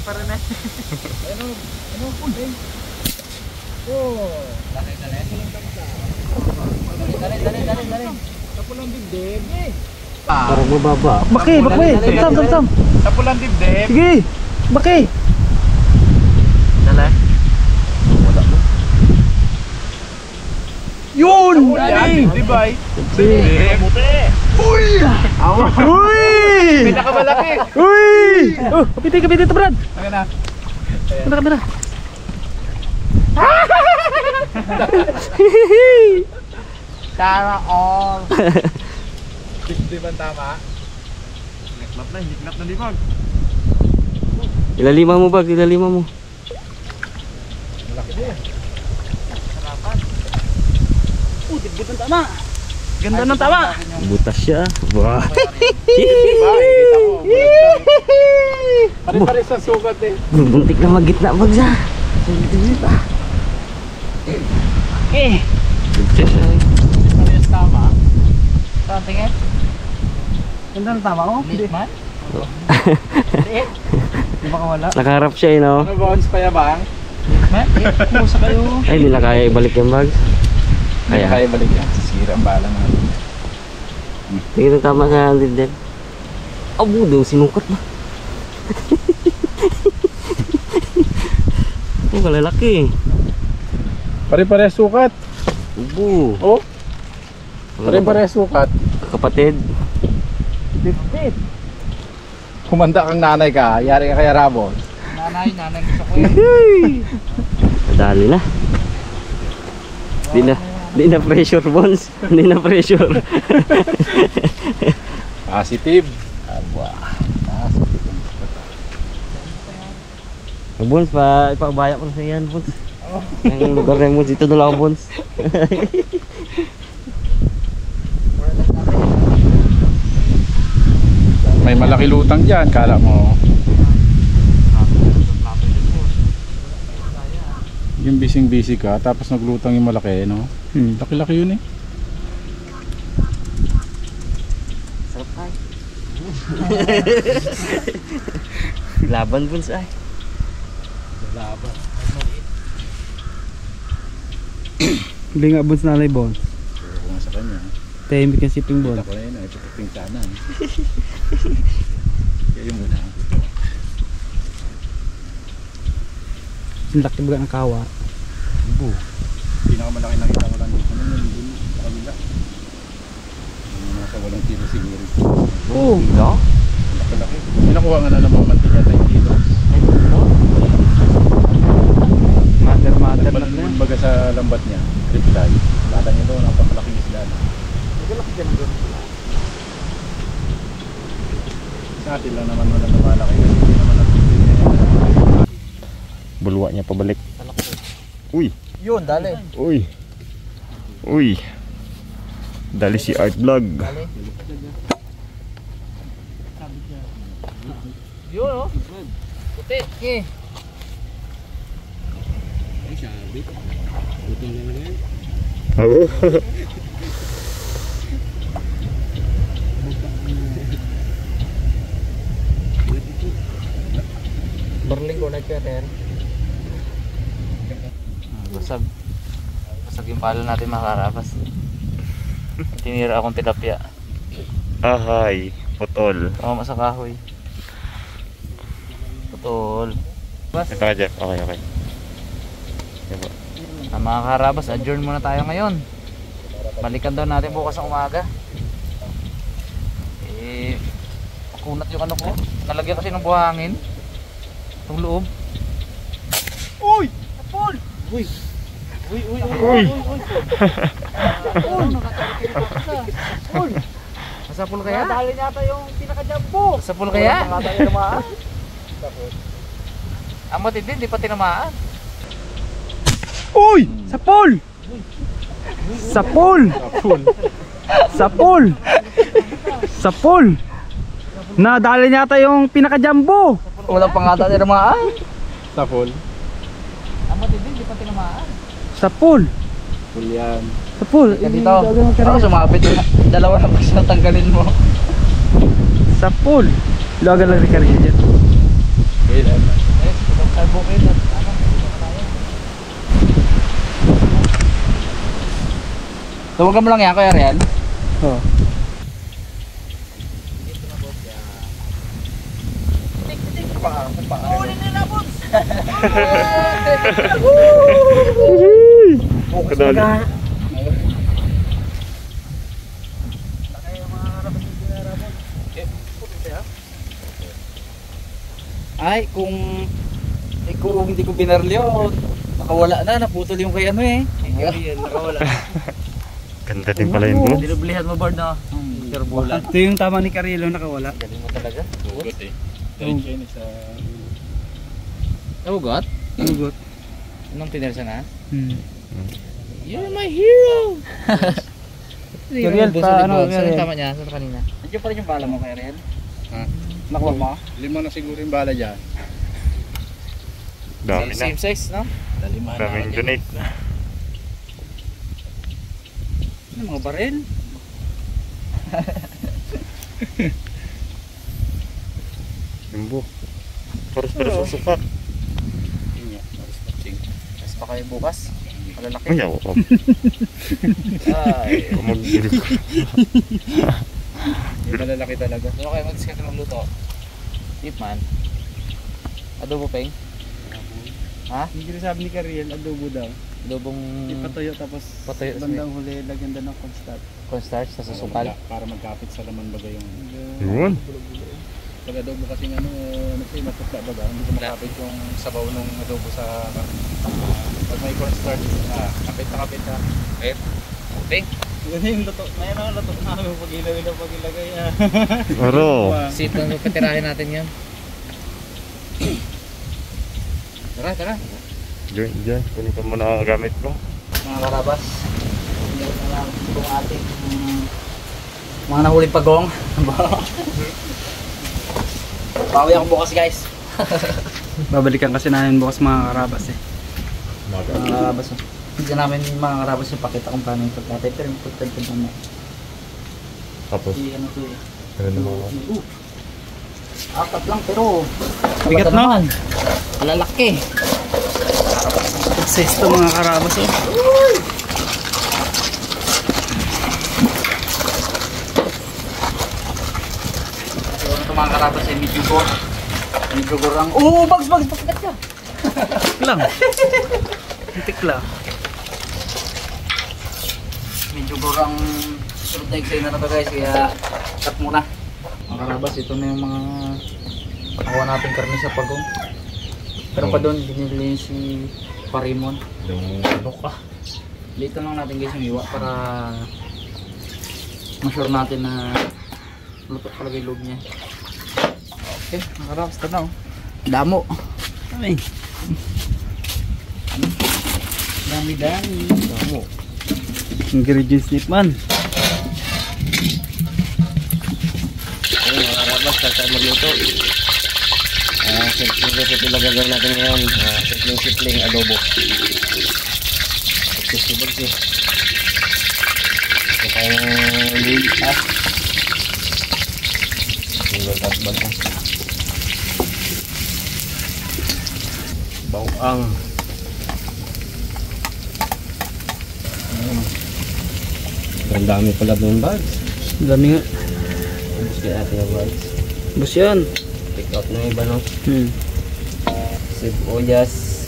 pa rin eh. Ano punting? Oh, dali. Sa pulang dibdib. Parang mababa. Baki. Sam. Sa pulang dibdib. Sige. Baki. Dali. Wala mo. Yun! Dibdib ay. Uy! Pinakamalaki. Uy! Oh, kapiti ito, Brad. Taka na. Kamera. Tara all. Dibdib ang tama. Hiklap na libag. Ilalima mo bag, ilalima mo. Malaki din. Sarapan. Dibdib ang tama. Ganda ng tama. Butas siya. Wah. Kita mo. Pare-pares ang sukat eh. Buntik na magitna bag sa. Okay. Parehas tama. Saan tingin? Ganda ng tama oh. Liit man? Liit. Di ba kawala? Nakaharap siya eh no. Ano bounce pa yabang? Man, kusa kayo. Ay hindi na kaya ibalik yung bag. Kaya balik yan. Sisira ang bala naman. Tingin ang tama sa dibdib. Abo daw sinukat na. Oh kalalaki. Pare-pares sukat. Ubo. Oh. Pare-pares sukat. Kapatid. Dibdib. Kumanda kang nanay ka. Yari ka kaya Ramos. Nanay gusto ko yun. Nadali na. Di na pressure Bones. Di na pressure. Positive. Aba. Bones pa ipakabaya ko na sa yan Bones. Ang lugar na Bones. Dito na lang Bones. May malaki lutang dyan. Kala mo. Yung bising-busy ka. Tapos naglutang yung malaki. No? Laki-laki yun eh. Sarap ay. Laban Bones ay. Laban. Hindi nga Bones nanay Bones. Pero kung sa kanya. Tahimik ang siping Kita Bones. ko na yun. Ito piping sana. Kaya yung muna. Ang laki baga ng kawa. Ibo. Pinakamalaki nakita ko lang dito. Ano yun? Dun sa kabila. Yung nasa 8 kilo siguro. Oh. Kilo? Laki-laki. May nakuha nga na ng mga mantika 9 kilos. Ay kilo? Mother na lang. Baga sa lambat niya. Reply. Lata niya doon. Napakalaking isla. Nagalaki ka na Sa atin lang naman wala na malaki. Kasi hindi naman natin. Bulwa niya pabalik. Uy! Yun, dali. Uy! Dali si Art Vlog. Yun oh. Puti. Okay. Ay sabi. Buting na lang yan. Oo. Berling ko na kaya Basag yung palo natin makarabas. Tinira akong tilapia. Ahay, putol. Tama sa kahoy. Putol. Ito ka Jeff, okay. Mga karabas, adjourn muna tayo ngayon. Balikan daw natin bukas ng umaga. Kunat yung ano ko. Nalagyan kasi ng buhangin. Itong loob. Uy! Apol! Uy! Masapul kaya? Dali yata yung pinaka-jumbo. Masapul kaya? Tinamaan. Ang matindi, di pa tinamaan. Uy! Sapol! Sapol! Nadali yata yung pinaka-jumbo. Walang pangata tinamaan. Tapol. Ang matindi, di pa tinamaan. Sapol! Full yan. Sapol! Dito. Ako sumapit yung dalawa na pagsa tanggalin mo. Sapol! Lagan lang si Karina dyan. Okay lang. Ay, bukid at ano, dito ka tayo. Tumagan mo lang yan, Kuya Rian. Oo. Kadali. Ay, kung hindi ko binarlyo, nakawala na, naputol yung kay ano eh. Nakawala. Ganda din pala yun, bro. Dinublihan mo, Bard, na. Karbulan. Ito yung tama ni Carilo nakawala. Galing mo talaga. Hugot eh. Dahil siya sa... Nabugot? Ugot. Anong pinersa na? You're my hero! Real pa, ano, Saan Rian? yung tama niya? Saan kanina? Nandiyan pa rin yung bala mo kay Rian? Ha? Nakuha mo? 5 na siguro yung bala dyan. Dami na. Same size, no? Daming donate. Ano, mga baril? Jumbo. Pares-pares susukat. Yun nga, maris matching. Mas pa kayo bukas? Malalaki. Ay, ako. Ay. Mag-gilid. Yung malalaki talaga. Ano kayo mag-discount ng luto? Tip man. Adobo peng? Ha? Hindi rin sabi ni Carilo, adobo daw. Adobong Ipatuyo tapos Patuyo, bandang huli, lagyan daw ng cornstarch. cornstarch sa susukal. Para magkapit sa laman baga yung... Yun. Pag adobo kasing ano siya, matutla baga. Hindi ko makapit yung sabaw ng adobo sa... pag may cornstarch, kapit na kapit na. Wait. Peng. Ganyan yung luto. Ngayon ang luto namin pag-ilaw pag-ilagay. Aro. Sit na patirahin natin yan. Tara, tara. Diyan. Kunin ko muna ang gamit ko. Mga karabas. Hindi na lang itong ating mga nahuling pagong. Bawi ako bukas, guys. Babalikan kasi namin bukas mga karabas eh. Mga karabas. Hindi namin yung mga karabas yung pakita kung paano yung pagkatay. Pero yung pagkatay ko naman. Tapos, Ano to eh. ano mga... Apat lang pero Bigat, no? naman. Lalaki. Success to mga karabas eh. So ito mga karabas ay medyo gore. Medyo gore ang... Oh, bags ka. Lang. Antik lang. Medyo gore ang sunod na eksena na to, guys. Kaya cut muna. Mga karabas, ito na yung mga nakuha natin karne sa pagong. Pero pa doon, binili si Parimon. Yung ano ka? Dito lang natin guys yung iwa para ma-sure natin na luto talaga yung loob niya. Okay, nakarabas ka na oh. Damo. Ay. Dami-dami. Damo. Ingredients ni man. Ayun, mga karabas, tayo magluto. Simple lang gagawin natin ngayon. Simple adobo. Sibag siya. Ito tayong lili. Tinggal tatbag na. Bawang. Ang dami pala doon, bags. Dami nga. Ubus kaya natin yung bags. Bus yan. Pick out ng iba, no? Sibuyas.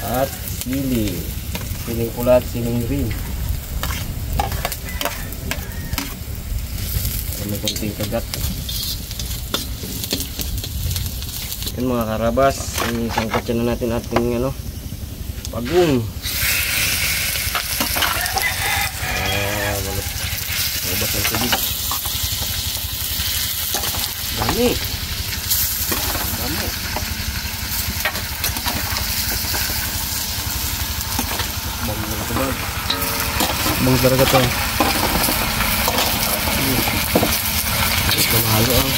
At sili. Siling pula at siling green. May konting kagat. Yan mga karabas, isangkot na natin ating ano, pagong. Mabas ang tubig. Dami. Dami. Bang na katubag. Bang talaga to. Ito mahalo ang.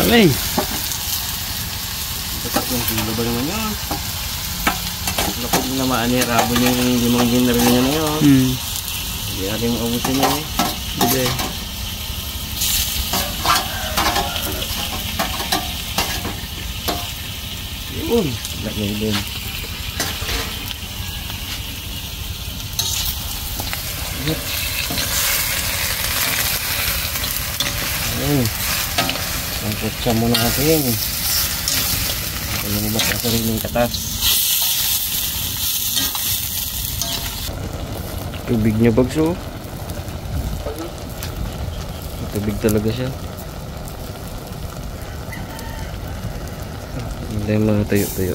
Dami. Ito Isang kilo ba naman yun? Laki din naman ni Rabon yung 5 dinar niya na yun. Hindi natin maubusin na eh. Hindi. Yun. Laki din. Ayun. Ang kutsa mo na natin. Ano mo ba sa sariling katas? Tubig niya bagso. Tubig talaga siya. Hindi mga tayo-tayo.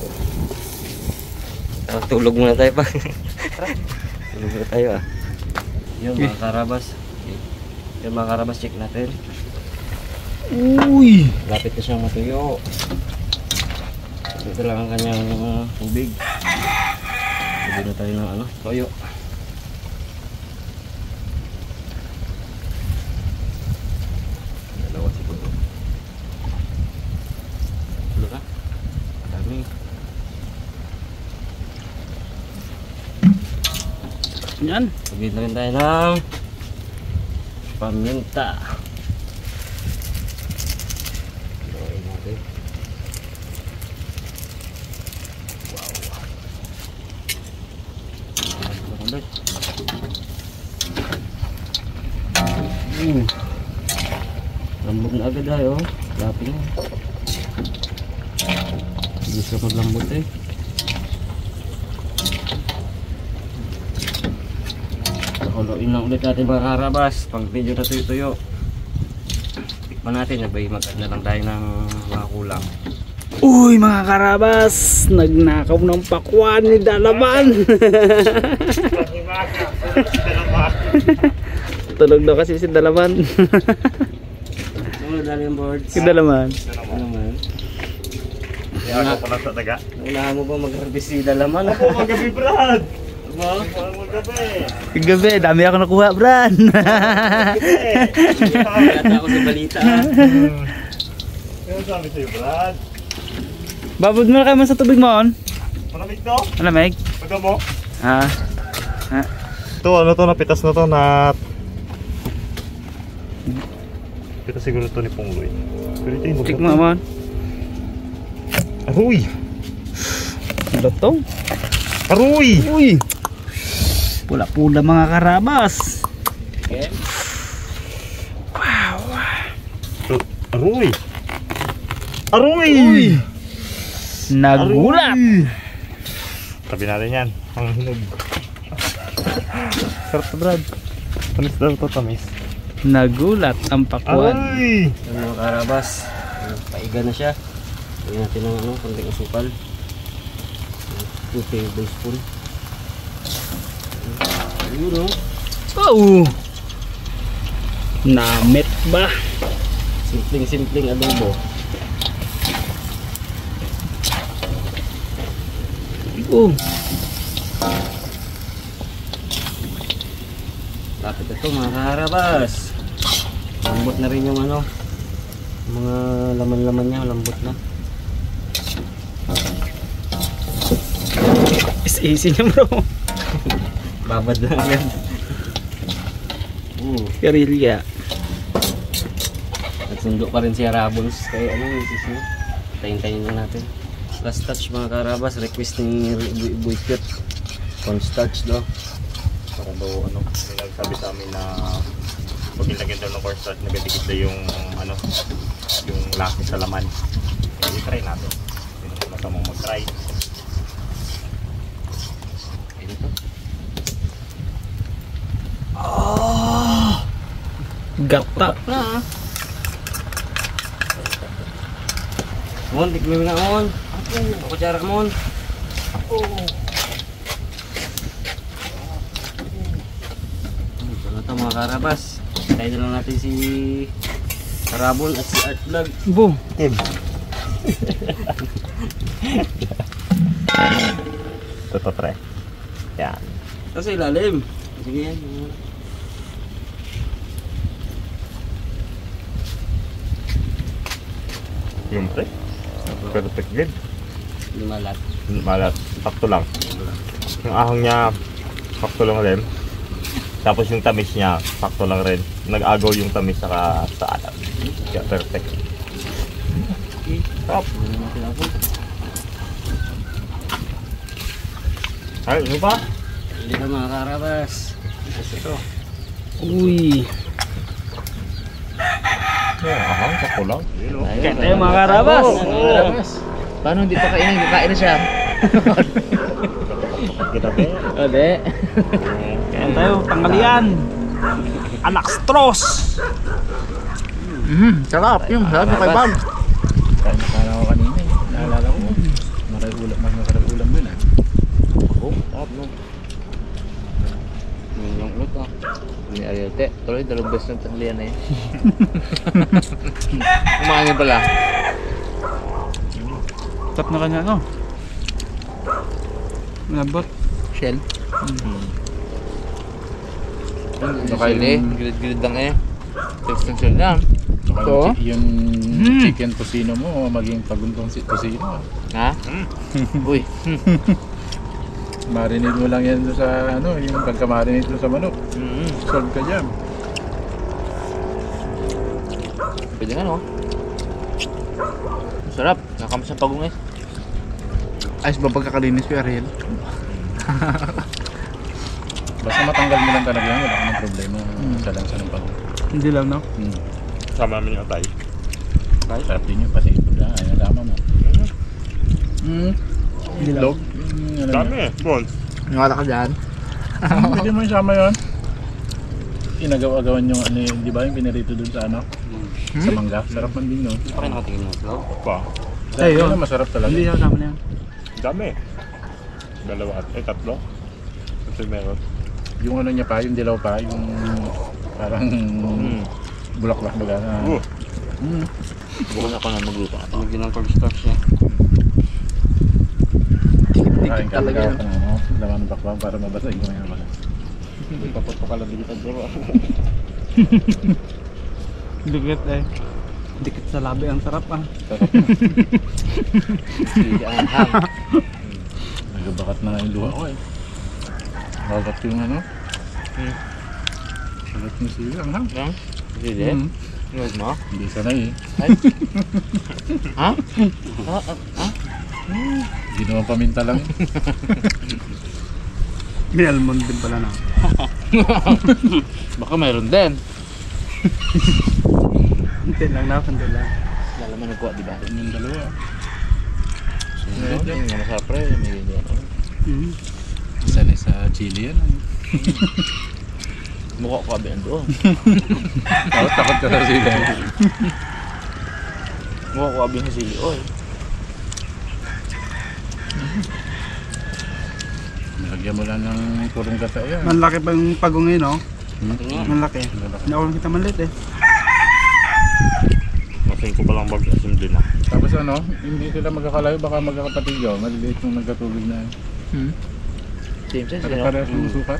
Tulog muna tayo pa. Tulog muna tayo ah. Yun mga karabas. Yun mga karabas, check natin. Uy! Lapit na siyang matuyo. Ito lang ang kanyang tubig. Tubig na tayo ng toyo. Dalawa siguro. Ano ka? Dami. Yan. Tubig na rin tayo ng paminta. Gawin natin. Lambot na agad tayo. Lapin na. Hindi siya maglambot eh. Haluin lang ulit natin mga karabas. Pag medyo na tuyo-tuyo, tikman natin. Nabay mag-add na lang tayo ng mga kulang. Uy mga karabas, nagnakaw ng pakwan ni Dalaman. Tulog na kasi si Dalaman. Ano dali ang boards? Si Dalaman. Ano naman? Kaya ako pala sa taga. Naunahan mo ba mag-harvest si Dalaman? Ako magabi, Brad! Ano? Magabi! Gabi, dami ako nakuha, Bran. Kaya ako sa balita ah. Ano sabi sa'yo, Brad? Babod mo na kayo man sa tubig mo on. Malamig to? Malamig? Pagka mo? Ha? Ha? Ito, ano to, napitas na to na... Pitas siguro to ni Pungloy. Pero ito yung Tik mo on. Aruy! Lutong. Aruy! Uy! Pula-pula mga karabas. Okay. Aruy! Aruy! Uy! Nagulat. Tabi natin yan. Ang hinog. Sarap to, Brad. Tamis daw to, tamis. Nagulat ang pakwan. Ay! Yung mga karabas, paiga na siya. Lagyan natin ng konting asukal. 2 tablespoon. Ayun o. Oh! Namit ba? Simpleng adobo. Oh! Lapit ito mga karabas. Lambot na rin yung mga laman-laman niya, lambot na. Is-easy niya bro. Babad na agad. Karilya. Nagsundo pa rin si Arabons. Kaya isis niya. Tayin-tayin lang natin. Last touch mga karabas. Request ni Buikot. Cornstarch daw. Para daw, may nagsabi sa amin na pag nilagyan daw ng cornstarch, nagadikit daw yung, yung lasa sa laman. Kaya i-try natin. Hindi naman masamang mag-try. Gata. Na. Mon, tikmin mo na on. Ako kutsara mon. Ito na ito mga karabas. Tayo na lang natin si Karabon at si Art Vlog. Bo. Tim. Ito pre. Yan. Ito sa ilalim. Sige yan. Yung pre. Perfect good. Hindi malat. Malat. Sakto lang. Yung ahong niya, sakto lang rin. Tapos yung tamis niya, sakto lang rin. Nag-agaw yung tamis sa alat. Kaya perfect. Sarap. Ay, ano pa? Hindi na mga karabas. Ito. Uy. Ahang, sakto lang. Kaya tayo mga karabas. Paano hindi pa kainin? Kain na siya. Kita ba? Ode. Kaya tayo, tanggalian. Anak Stros. Sarap yung sabi kay Bam. Kain na ako kanina eh. Naalala ko. Mas masarap ulam dun ah. Oh, sarap no. Yung ulit ah. Ni Ariote. Tuloy, dalawang beses ng tanglian na yun. Kumain pala. Tap na kanya, no? Malabot. Shell. Baka Shell gilid-gilid lang eh. Extension lang. Baka Ito? yung chicken tocino mo maging paguntong tocino. Ha? Uy. Marinate mo lang yan doon sa ano, yung pagka-marinate mo sa manok. Solve ka dyan. Pwede nga no? Sarap. Nakamas ang pagong eh. Ayos ba pagkakalinis ko Ariel? Basta matanggal mo lang talaga yan, wala ka ng problema sa lansa ng pag. Hindi lang, no? Sama namin yung atay. Sarap din yun, pati ito lang, ay nalaman mo. Hindi lang. Log. Dami eh, bones. Nawala ka dyan. Pwede mo isama yun. Inagaw-agawan yung ano, di ba yung pinarito dun sa ano? Sa mangga. Sarap man din yun. Hindi pa kayo nakatingin mo. Vlog? Pa. Ay, yun. Masarap talaga. Hindi ako naman yan. Dami. Dalawa at tatlo. Kasi meron. Yung ano niya pa, yung dilaw pa, yung parang bulaklak baga na. Bukan ako na magluto na to. Lagyan ng cornstarch niya. Kain ka talaga talaga yun. ka na ano, laman ng bakwang para mabasa yung mga baga. Paputok ka lang dito bro. Dikit eh. Dikit sa labi, ang sarap ah. Hindi ang ham. Nagabakat na nga yung luha ko eh. Bagat yung ano. Sagat mo sila, ang ham. Yan? Hindi. Iwas mo? Hindi sanay eh. Ha? Hindi naman paminta lang. May almond din pala na. Baka mayroon din. Hindi lang na, hindi lang. Lala mo nagkuha diba? Yung dalawa. Sunod. Yung masarap pre. May ganyan. Sanay sa chili yan. Mukha ko abi doon. Takot ka sa sila. Mukha ko abi sa sili. Oy. Nalagyan mo lang ng purong gata yan. Malaki pa yung pagong ngayon, no? Malaki. Malaki. Hindi ako nakita maliit eh. Masing ko palang mag-asim din ah. Tapos ano, hindi sila magkakalayo, baka magkakapatid yun. Maliliit yung nagkatulog na yun. Same size. Pare-parehas yung sukat.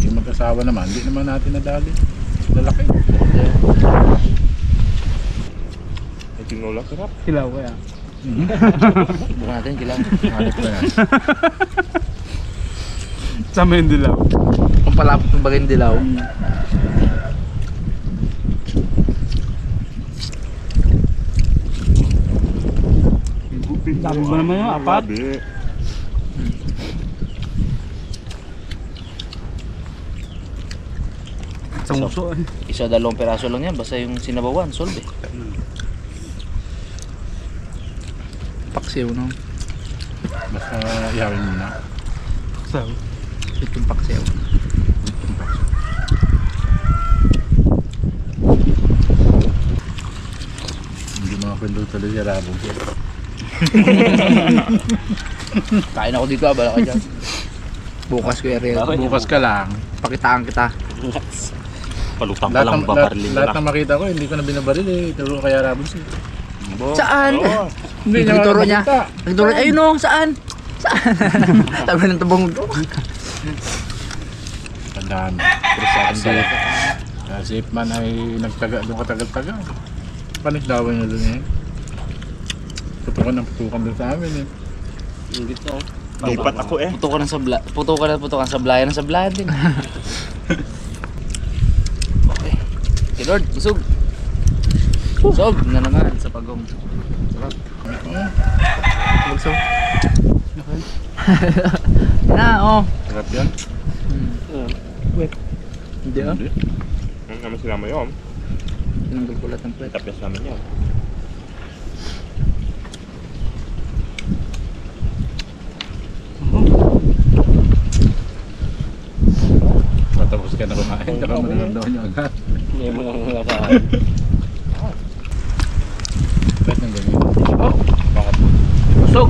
Yung mag-asawa naman, hindi naman natin nadali. Lalaki. May tinola, sarap. Kilaw kaya. Bukan natin kilang. Hanip ko yan. Sama yung dilaw. Kung palapot ng bagay dilaw. Dami ba naman yun? Apat? Grabe. Sa muso eh. Isa dalawang peraso lang yan. Basta yung sinabawan. Solve eh. Paksiw no? Basta ihawin mo na. So, Itong paksiw. Hindi makakwento tuloy sa labog. Kain ako dito abala ka dyan. Bukas ko Ariel. Bukas ka lang. Pakitaan kita. Palutang pa lang, babarlin Lahat na. ng makita ko, hindi ko na binabaril eh. Turo kaya Rabos eh. Saan? Oo. Hindi niya Nagturo niya. makita. Nagturo niya. Ayun o. Saan? Saan? Sabi ng tabang ito. Tandaan. Si Ipman ay nagtaga doon katagal-tagal. Panis daw niya doon eh. Putukan ng putukan doon sa amin eh. Yung gito. Lipat ako eh. Putukan sa sablayan din. Okay. Okay Lord, busog. Busog na naman sa pagong. Sarap. Busog. Okay. Na, oh. Sarap yan. Wait. Hindi ah. Ang naman sinama yun. Tinanggal ko lahat ng plate. Tapos namin yun. Matapos ka na kumain, saka manonood nyo agad. Hindi mo lang nakakaan. Ba't nang ganyan? Oh, Bakit? busog.